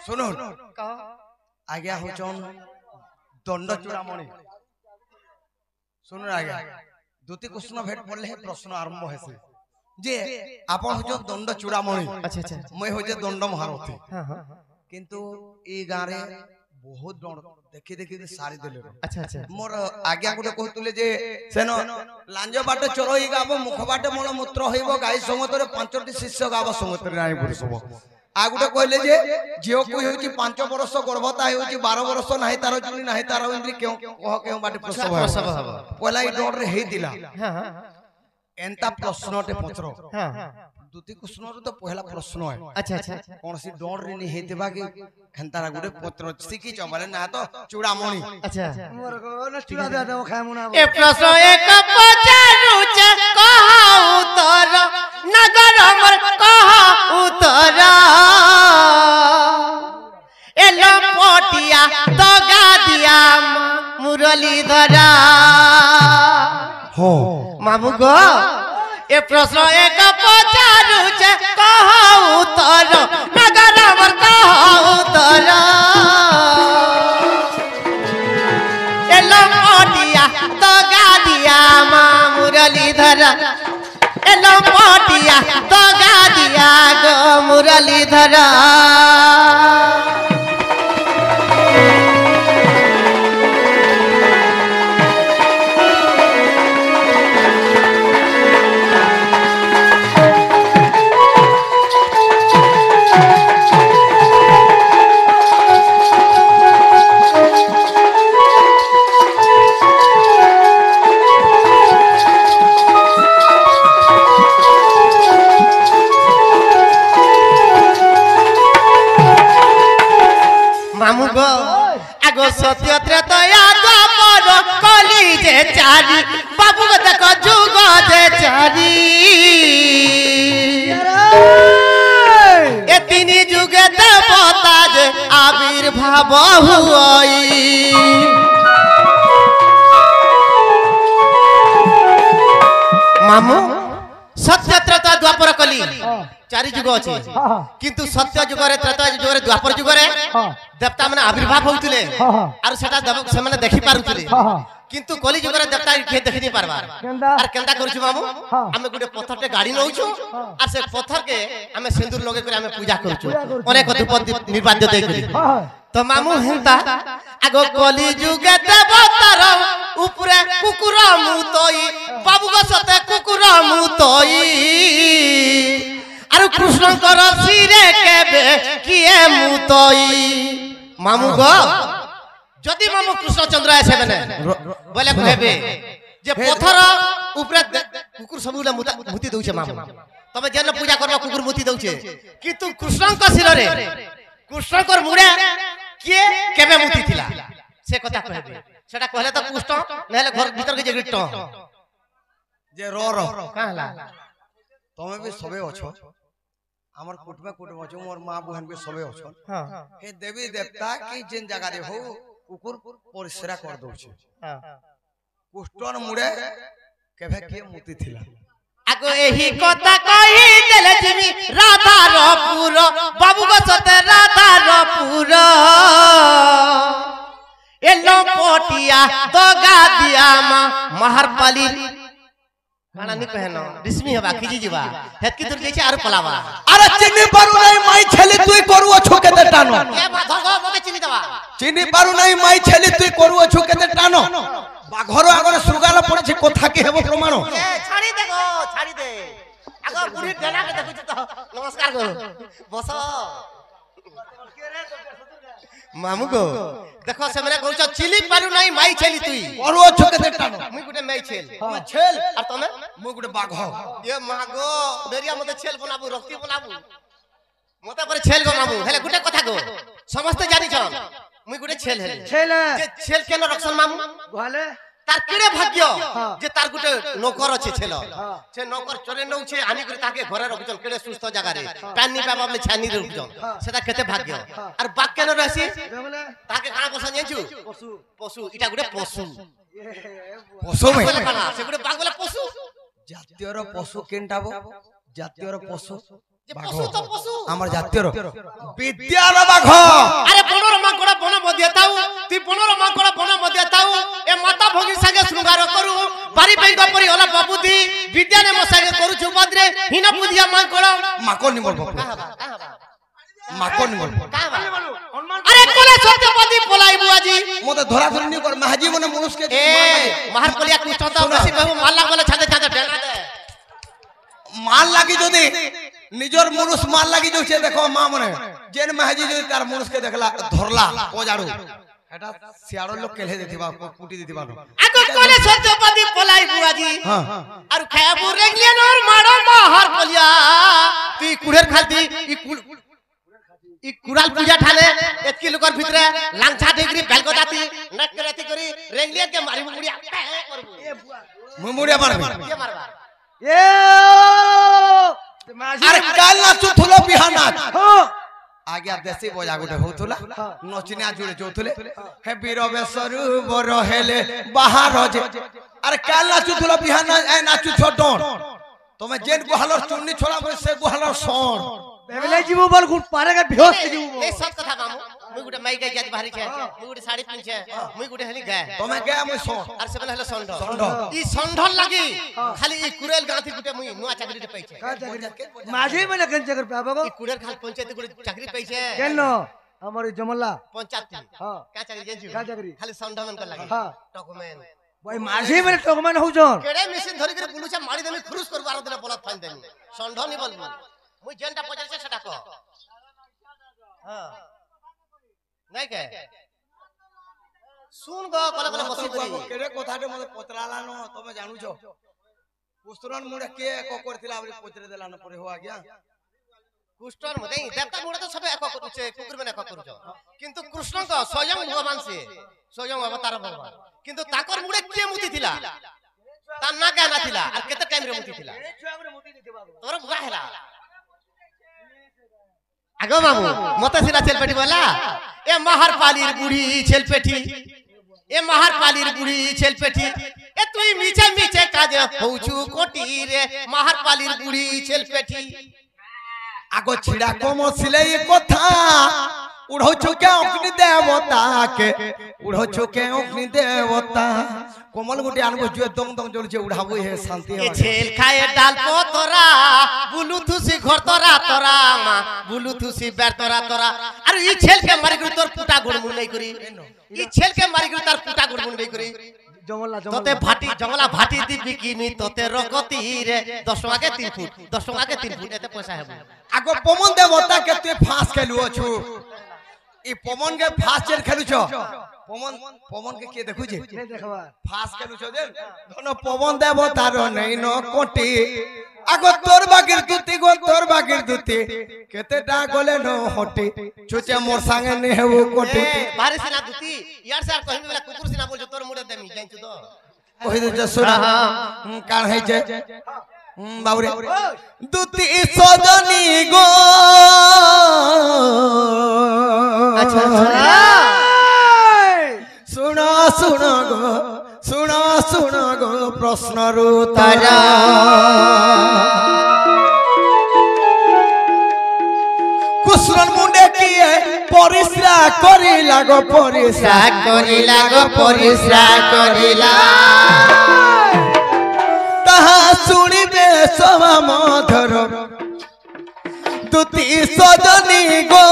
सुनो आज्ञा होचन दंड चूड़ामणि सुनो आज्ञा द्वितीय कृष्ण भेट पड़ले प्रश्न आरंभ हेसे जे आपण होचन दंड चूड़ामणि अच्छा अच्छा मैं होजे दंड महारथी किंतु ए गारे बहुत दंड देखि देखि सारी देले अच्छा अच्छा मोर आज्ञा गुटे कहतुले जे सेनो लांज बाटे चरोई गाबो मुख बाटे मल मूत्र होइबो गाई संगतरे पांचटी शिष्य गाबो संगतरे नाई पुरुष आ गुटे कहले जे जियो को होची 5 वर्ष गर्भता होची 12 वर्ष नाही तार जुनी नाही तार इंद्री क्यों कह केउ बाटे प्रसव पहला ई डर रे हेतिला एंता प्रश्नटे पचरो द्वितीय कृष्ण तो पहला प्रश्न है अच्छा अच्छा कौन सी डर रे नहीं हेतिबा कि हेंतारा गुटे पत्र सिकी छ बोले ना तो चूड़ामणि अच्छा मोर को चूड़ा दे दो खाय मुना ए प्रश्न एक पचारू छ कहा उतर नगर हमर कहा उतर ए लपटिया तो गादिया मुरली धरा हो मामू गो ए प्रश्न एक पचारू छ कहा उतर नगर हमर कहा उतर ए लपटिया तो गादिया मुरली धरा ए लपटिया तो गादिया गो मुरली धरा मामू गो आगो सत्य त्रेतया द्वापर कली जे चारी बाबू को देखो जुग जे चारी ए तीनी जुगे देवता जे आविर्भाव हुई मामू सत्य त्रेता द्वापर कली चारि जुग अछि किंतु सत्य जुग रे त्रेता जुग रे द्वापर जुग रे देवता माने आविर्भाव होउतिले आर सेटा से माने देखि पारुतिले किंतु कली जुग रे देवता के देखि नि पारबा आर केंदा करछु मामू हमें गुटे पत्थरटे गाड़ी नउछु आर से पत्थर के हमें सिंदूर लगे करे हमें पूजा करछु अनेक धूप निर्वाद्य दे करी तो मामू हेंता आगो कली जुग देवतार ऊपरे कुकुर मुतई बाबू गो सते कुकुर मुतई आरु कृष्णकर सिरे केबे किए मुतई मामू गो जदि मामू कृष्णचंद्र आसे माने बोले कहबे जे पत्थर ऊपरे कुकुर सबुला मुती दउछे मामू तमे जेन पूजा करबा कुकुर मुती दउछे किंतु कृष्णक सिरे कृष्णकर मुड़े किए केबे मुती थिला से कथा कहबे सेटा कहले तो पुष्ट नहले घर भीतर के जे गिट्ट जे रो काहला तमे भी सबे अछो हमर कुटमे अछो मोर मां बहन भी सबे अछो हां हे देवी देवता की जिन जगह रे हो कुकुर परिसरा कर दउछे हां कुष्टन मुड़े केबे के मुती थिला आगो एही कथा कहि देले जिमी राधा रपुर बाबू को सते राधा रपुर ए लपटिया तो गादिया महरपाली काना नि कहनो रिस्मी हबा खिजी जीवा हेतकी दूर जेछि आरो पलावा अरे चिन्नी पारू नहीं माई छेली तुई करू अछु केते टानो ए धगो मके चिनी दवा चिन्नी पारू नहीं माई छेली तुई करू अछु केते टानो बाघरो आगरे सुगाला पड़े कथा के हेबो प्रमाण ए छाड़ी दे गो छाड़ी दे आगो बुढ़ी डेना के देखु त नमस्कार गो बस मामू गो देखो से मैंने कहू चिली पारू नहीं माई छेली तुई करू अछु केते टानो मुई गुटे माई छेल मैं छेल और तमे मु गुटे बाघ ये मागो बेरिया मते छेल बनाबू रक्ति बनाबू मते पर छेल बनाबू हेले गुटे कथा गो समस्त जानि छ मुई गुटे छेल हेले छेल जे छेल केन रक्षण मामू घाले तार केड़े भाग्य जे तार गुटे नौकर अछि छेल से नौकर चोरे नउ छे आनी करे ताके घरे रखजन केड़े सुस्त जगह रे पानी पाबा में छानी रे रखजन सेटा केते भाग्य और बाक केन रहसी बोले ताके काना पसंद जेछु पशु पशु इटा गुटे पशु पशु में से गुटे बाग बोले पशु जातीयर पशु केनटाबो जातीयर पशु যে পশু তো পশু আমার জাতীয়র বিদ্যার বাঘ আরে বনর মাଙ୍କড় বন মধ্যে তাও তুই বনর মাଙ୍କড় বন মধ্যে তাও এ মাতা ভগি সাগে শৃঙ্গার করু বাড়ি বেঙ্গ পরি হলা বাবুদি বিদ্যানে মসাগে করুছু বাদরে হিনা পুদিয়া মাଙ୍କড় মাকড় নিমল মাকড় নিমল আরে কোলে সত্যপতি পলাইবু আজি মতে ধরা ধরি নি কর মাহাজি মনে মনুষ্যকে এ মাহার কলিয়া কৃষ্ণতা বেশি বহু মাল্লা গলে ছাদে ছাদে ঢেলা দে মাল লাগি যদি নিজর মনুষ মাল লাগি যাচ্ছে দেখো মা মনে যেন মাহাজি যদি তার মনুষকে দেখলা ধরলা পজাড়ু এটা সিয়াড়র লোক কেলে দিতিবা কুটি দিতিবা আগো কোলে সত্যপতি পলাইবু আজি আর খায়াবু রেগলিয়ানোর মাড় মাহার কলিয়া তুই কুড়ের খালতি ই কুড়াল পূজা ঠানে এতকি লোকর ভিতরে লাংছা ডিগ্রি বেলগদাতি নকরাতি করি রেগলিয়া কে মারিবু মুড়িয়া করবু মুমুড়িয়া মারবে কে মারবা এ আরে কাল নাচু থুলো বিহা নাচ আগে দেশি বজা গুটে হউতুলা নচিনা জুড়ে যাউতুলে হে বীরবে সরুবর হেলে বাহার যে আরে কাল নাচু থুলো বিহা নাচ এ নাচু ছটন তুমি যেন গুহালর চুন্নি ছড়া বলে সে গুহালর সর বেলে জীব বল গুট পারেগা বেহোশ কে জীব এই সব কথা মামু মুই গুটে মাই গাই যাত বাহারি ছে মুই গুটে শাড়ি পিনছে মুই গুটে হেলি গায় তুমি গে আমি সর আর সেবেলা হলো ষণ্ড ষণ্ড। ই ষণ্ঢল লাগি খালি ই কুড়েল গাঁথি গুটে মুই নুয়া চাকরিতে পাইছে কা চাকরি মাঝে মানে কেন চাকরি পাবো গো ই কুড়েল খাল পঞ্চায়েত গুটে চাকরি পাইছে কেন আমার জমলা পঞ্চায়েত হ্যাঁ কা চাকরি জানছি কা চাকরি খালি ষণ্ঢ মন কর লাগি হ্যাঁ ডকুমেন্ট ভাই মাঝে মানে টকমান হউছন কেড়ে মেশিন ধরি করে পুলিশে মারি দেমি খুরুস করব আর দিনে বলত ফাইন দেমি ষণ্ঢ নি বলবো মুই যেনটা পচাইছে সেটা কো হ্যাঁ নাই কে শুন গো কলে কলে বসি করি কেড়ে কথাটা মতে পতরালানো তুমি জানুছো পুস্তরন মুড়ে কে এক করতিলা আবরি পচরে দেলানো পরে হো আজ্ঞা কুষ্টর মতে দেবতা মুড়ে তো সবে এক করুছে কুকুর মানে এক করুছ কিন্তু কৃষ্ণ ক স্বয়ং ভগবান সে স্বয়ং অবতার ভগবান কিন্তু তাকর মুড়ে কে মুতি থিলা তার না গানা থিলা আর কেতে টাইম রে মুতি থিলা তোর বুয়া হেলা আগো মামু মতে সিনা ছেলপেটি বলা এ মাহার পালির বুড়ি ছেলপেটি এ মাহার পালির বুড়ি ছেলপেটি এ তুই মিছে মিছে কাজে হউছু কোটি রে মাহার পালির বুড়ি ছেলপেটি আগো ছিড়া কমছিলে এই কথা উড়ছু কে অগ্নি দেবতাকে উড়ছু কে অগ্নি দেবতা কোমল গুটি আনবো জুয়ে দং দং জ্বলছে উড়াবো হে শান্তি এ হবে ছেল খায় ডাল পতরা বুলু থুসি ঘর তরা তরা মা বুলু থুসি বের তরা তরা আর ই ছেলকে মারি করে তোর পুটা গুড়মুড় নাই করি ই ছেলকে মারি করে তার পুটা গুড়মুড় নাই করি জমলা তোতে ভাটি জঙ্গলা ভাটি দিবি কিনি তোতে রগতি রে 10 টাকা 3 ফুট 10 টাকা 3 ফুট এতে পয়সা হবে আগো পবন দেবতাকে তুই ফাঁস খেলু অছু এই পবন কে ফাঁস চেল খেলুছ পবন পবন কে কে দেখুছে নে দেখবা ফাঁস খেলুছ যে ধন পবন দেবতার নেই ন কোটি আগো তোর বাগির দুতি গো তোর বাগির দুতি কেতেটা গলে ন হটি চুচে মোর সঙ্গে নে হেউ কোটি বারে সিনা দুতি ইয়ার স্যার কহিবি বলে কুকুর সিনা বলছো তোর মুড়ে দেমি জানছু তো কই দে সুরা কার হইছে বাবুরে দুতি সজনী গো আচ্ছা শুনো শুনো গো শুনো শুনো গো প্রশ্নর উত্তরা কুসরন মুন্ডে কিয়ে পরিশ্রা করিলা গো পরিশ্রা করিলা গো পরিশ্রা করিলা তাহা শুনিবে সভা মধুর দুতি সজনী গো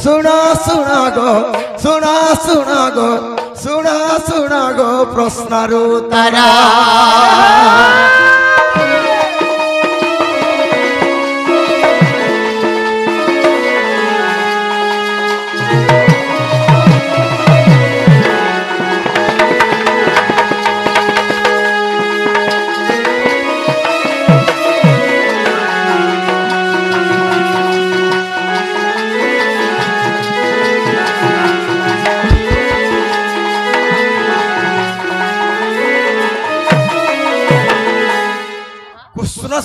শুনো শুনো গো শুনো শুনো গো শুনো শুনো গো প্রশ্নর উত্তরা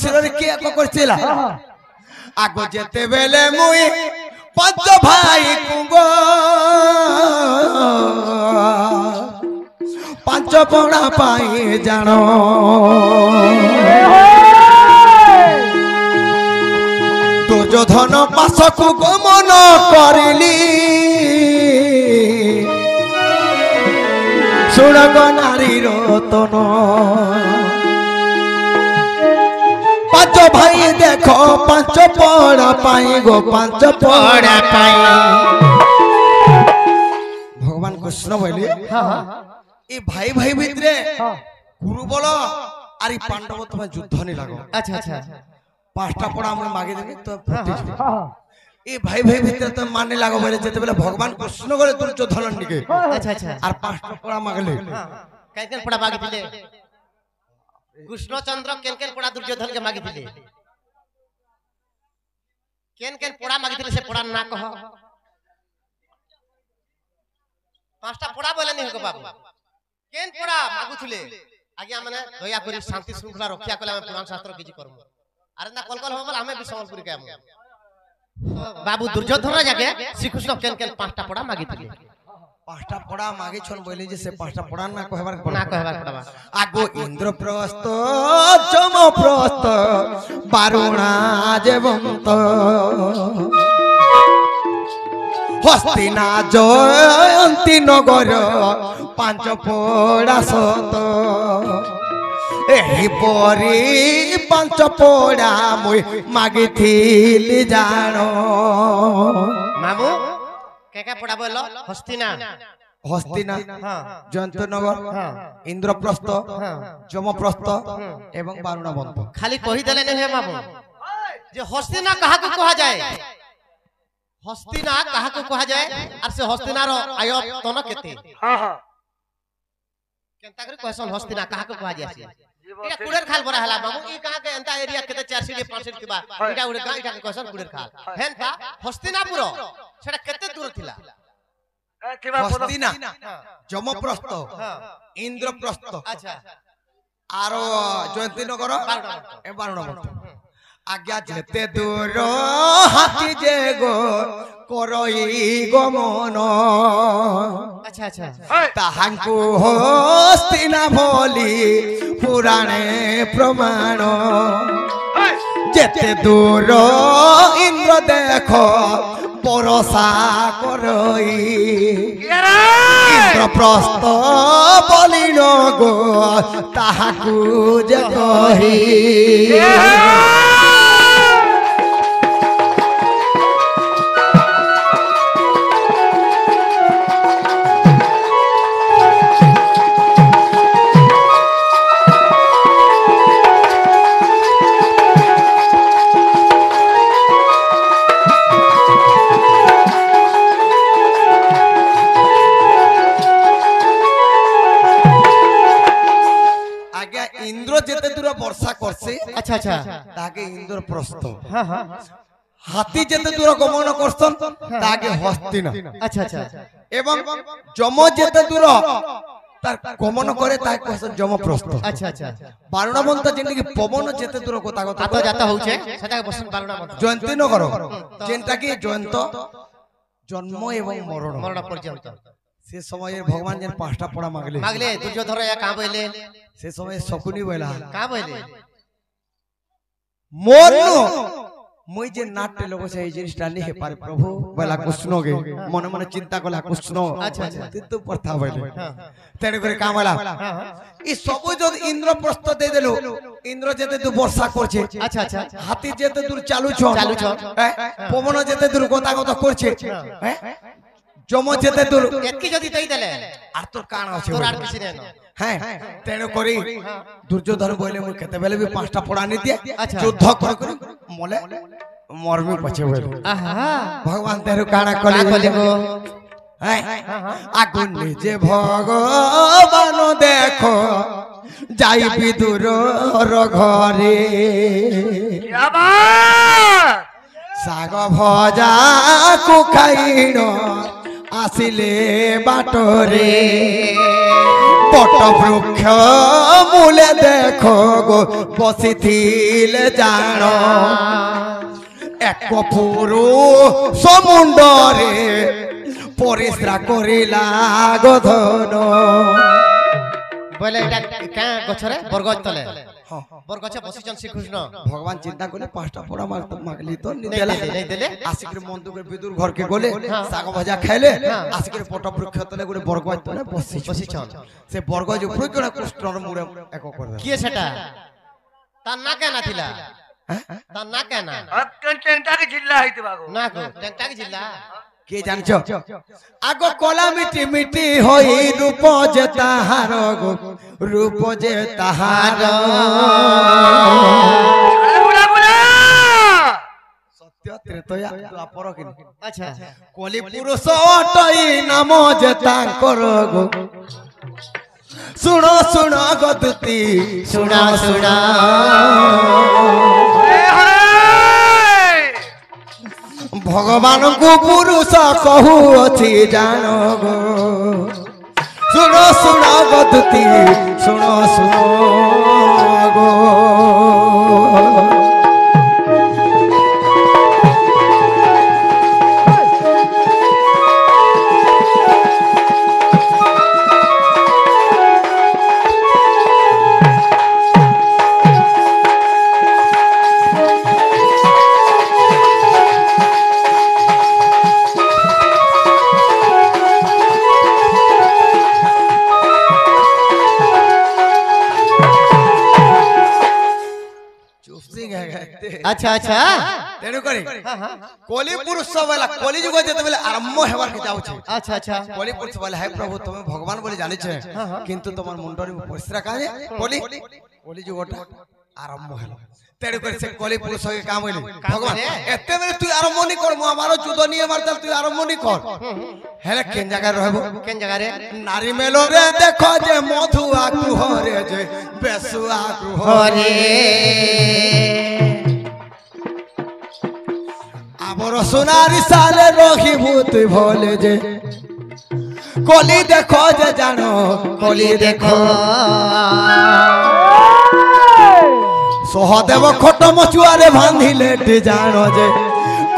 শিররে কে এক করছিল আগো যেতে বেলে মুই পঞ্চ ভাই কুঙ্গো পাঁচ পড়া পাই জানো দুর্যোধন পাশকু গমন করিলি শুণগ নারী রতন পাঁচ ভাই দেখ পাঁচ পড়া পাই গো পাঁচ পড়া পাই ভগবান কৃষ্ণ বলি এই ভাই ভাই ভিতরে গুরু বল আর এই পাণ্ডব তোমার যুদ্ধ নি লাগো আচ্ছা আচ্ছা পাঁচটা পড়া আমরা মাগে দেবে তো এই ভাই ভাই ভিতরে তো মানে লাগো বলে যেতে বলে ভগবান কৃষ্ণ করে দুর্যোধন নিকে আচ্ছা আচ্ছা আর পাঁচটা পড়া মাগলে কেন কেন পড়া মাগিଥିଲେ কৃষ্ণচন্দ্র কেন কেন পড়া দুর্যোধন কে মাগিଥିଲେ কেন কেন পড়া মাগিଥିଲେ সে পড়া না কহ পাঁচটা পড়া বলেনি হক বাবু কেন পড়া মাগুଥିଲେ আজ্ঞা মানে দয়া করি শান্তি শৃঙ্খলা রক্ষা কলে আমি পুরাণ শাস্ত্র কিছু করব আরে না কল কল হবে বলে আমি বি সম্বলপুরি কে আমি বাবু দুর্যোধন যাকে শ্রীকৃষ্ণ কেন কেন পাঁচটা পড়া মাগিଥିଲେ পাঁচটা পড়া মাগে ছন বলে যে সে পাঁচটা পড়া না কহবার না কহবার পড়া আগো ইন্দ্রপ্রস্থ যমপ্রস্থ বারুণা যেবন্ত হস্তিনা জয়ন্তী নগর পাঁচ পড়া সত এহিপরি পাঁচ পড়া মুই মাগিଥିଲି জাণ মামু কে পড়া বলল হস্তিনা হস্তিনা হ্যাঁ জয়ন্তনগর হ্যাঁ ইন্দ্রপ্রস্থ হ্যাঁ যমপ্রস্থ এবং বারুণাবন্ত খালি কহি দেলে নে হে মামু যে হস্তিনা কাহাকে কহা যায় হস্তিনা কাহাকে কহা যায় আর সে হস্তিনার আয়তন কেতে কেনতা করে কহসন হস্তিনা কাহাকে কহা যায় এটা কুড়ের খাল বড় হলা মামু ই কাহাকে এন্তা এরিয়া কেতে 4 সিডি 5 সিডি কিবা এটা উড়ে গা এটা কহসন কুড়ের খাল হেনতা হস্তিনাপুর সেটা কেতে দূর থিলা হস্তিনা যমপ্রস্থ ইন্দ্রপ্রস্থ আচ্ছা আর জয়ন্তীনগর বারুণাবন্ত আজ্ঞা যেতে দূর হাতি যে গো করই গমন আচ্ছা আচ্ছা তাহাঙ্কু হস্তিনা বলি পুরাণে প্রমাণ যেতে দূর ইন্দ্র দেখ বরসা করই ইন্দ্রপ্রস্থ বলিল গো তাহাকু যে কহি ইন্দ্র যেতে দূর বর্ষা করছে আচ্ছা আচ্ছা তাকে ইন্দ্রপ্রস্থ হ্যাঁ হ্যাঁ হাতি যেতে দূর গমন করছেন তাকে হস্তিনা আচ্ছা আচ্ছা এবং যম যেতে দূর তার গমন করে তাই কহসন যমপ্রস্থ আচ্ছা আচ্ছা বারুণাবন্ত যেনকি পবন যেতে দূর কথা কথা আত যাতা হউছে সেটাকে বসন বারুণাবন্ত জয়ন্তীনগর যেনটা কি জয়ন্ত জন্ম এবং মরণ মরণ পর্যন্ত সে সময়ে ভগবান যেন পাঁচটা পড়া মাগলে মাগলে দুর্যোধন এ কা বইলে সে সময় শকুনি বইলা কা বইলে মোর মুই যে নাট্য লোক সেই জিনিসটা নিয়ে পারে প্রভু বলা কৃষ্ণকে মনে মনে চিন্তা কলা কৃষ্ণ আচ্ছা আচ্ছা কিন্তু কথা বলে তেড়ে করে কামলা এই সব যদি ইন্দ্রপ্রস্থ দিয়ে দিল ইন্দ্র যেতে দূর বর্ষা করছে আচ্ছা আচ্ছা হাতি যেতে দূর চালুছ পবন যেতে দূর কথা কথা করছে যম যেতে দূর এতকি যদি দেই দেলে আর তোর কান আছে তোর আর কিছু নেই হ্যাঁ তেণু করি দুর্যোধন বলে মুই কেতে বেলে বি পাঁচটা পড়া নি দিয়ে আচ্ছা। যুদ্ধ করে করে মলে মরমি পছে বলে আহা ভগবান তেরু কানা কলি কলিগো হ্যাঁ আগুন নিজে ভগবান দেখো যাই বিদুর ঘরে শাগ ভজা কু খাইন আসিলে বাটরে বট বৃক্ষ মূলে দেখো গো বসিথিলে জাণ এক পুরু সমুন্দরে পরিশ্রা করিলা গধন বলে এটা কা গছরে বরগছ তলে বরগছে বসিছন শ্রীকৃষ্ণ ভগবান চিন্তা করলে 5টা পোড়া মাগলি তো নেই নিদেলা দেলে, নেই দেলে। আসিকরে মন্দুকের বিদুর ঘরকে গলে শাক ভাজা খাইলে আসিকরে পট বৃক্ষ তলে গোটে বরগছ তলে বসিছন সে বরগছ উপরে জোড়া কৃষ্ণর মুড়ে এক করে কি সেটা তার না কেনা থিলা তার না কেনা টেংটাকে জিল্লা হইতে বাগো না গো টেংটাকে জিল্লা কে জানছ আগ কলা মিটি মিটি হই রূপ যে তাহার গো রূপ যে তাহার সত্য ত্রেতয়া দ্বাপর কিন আচ্ছা কলি পুরুষ অটই নাম যে তাঙ্কর গো শুণ শুণ গদুতি শুনা শুনা ভগবানଙ୍କୁ পুরুষ কহুଅছি জান গো শুণ শুণ গদুতি শুণ শুণ গো আচ্ছা আচ্ছা তেণু করে কলি পুরুষ বেলা কলি যুগ যেতবেলে আরম্ভ হেবার কে যাଉଛି আচ্ছা আচ্ছা কলি পুরুষ বেলা হে প্রভু তুমি ভগবান বলে জানিছে কিন্তু তোমার মুন্ডরে পরিশ্রা কাজে কলি কলি যুগটা আরম্ভ হল তেণু করে সে কলি পুরুষ কে কাম হইলে ভগবান এতে বেলে তুই আরম্ভ নি কর মু আমার যুদ্ধ নিয়ে মারতাল তুই আরম্ভ নি কর হেলে কেন জায়গায় রহব কেন জায়গারে নারী মেলরে দেখো যে মধুয়া কুহরে যে বেসুয়া কুহরে আবর সোনারি সালে রহিবু তুই ভোলে যে কলি দেখো যে জানো কলি দেখো সহদেব খট মচুয়ারে বাঁধিলে টি জানো যে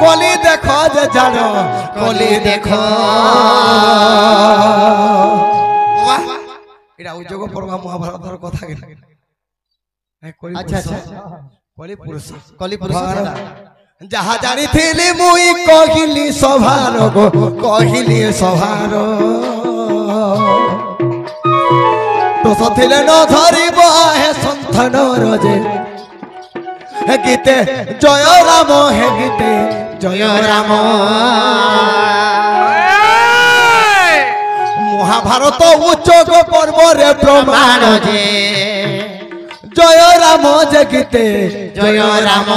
কলি দেখো যে জানো কলি দেখো এটা উযোগ পড়বা মহাভারতের কথা কেন আচ্ছা আচ্ছা কলি পুরুষ কলি পুরুষ সেটা। যাহা জানিথিলি মুই কহিলি সভার গো কহিলি সভার তো সথিলে ন ধরিব হে সন্থনর যে হে গীতে জয় রাম হে গীতে জয় রাম মহাভারত উচ্চক পর্বরে প্রমাণ যে জয় রাম যে গীতে জয় রাম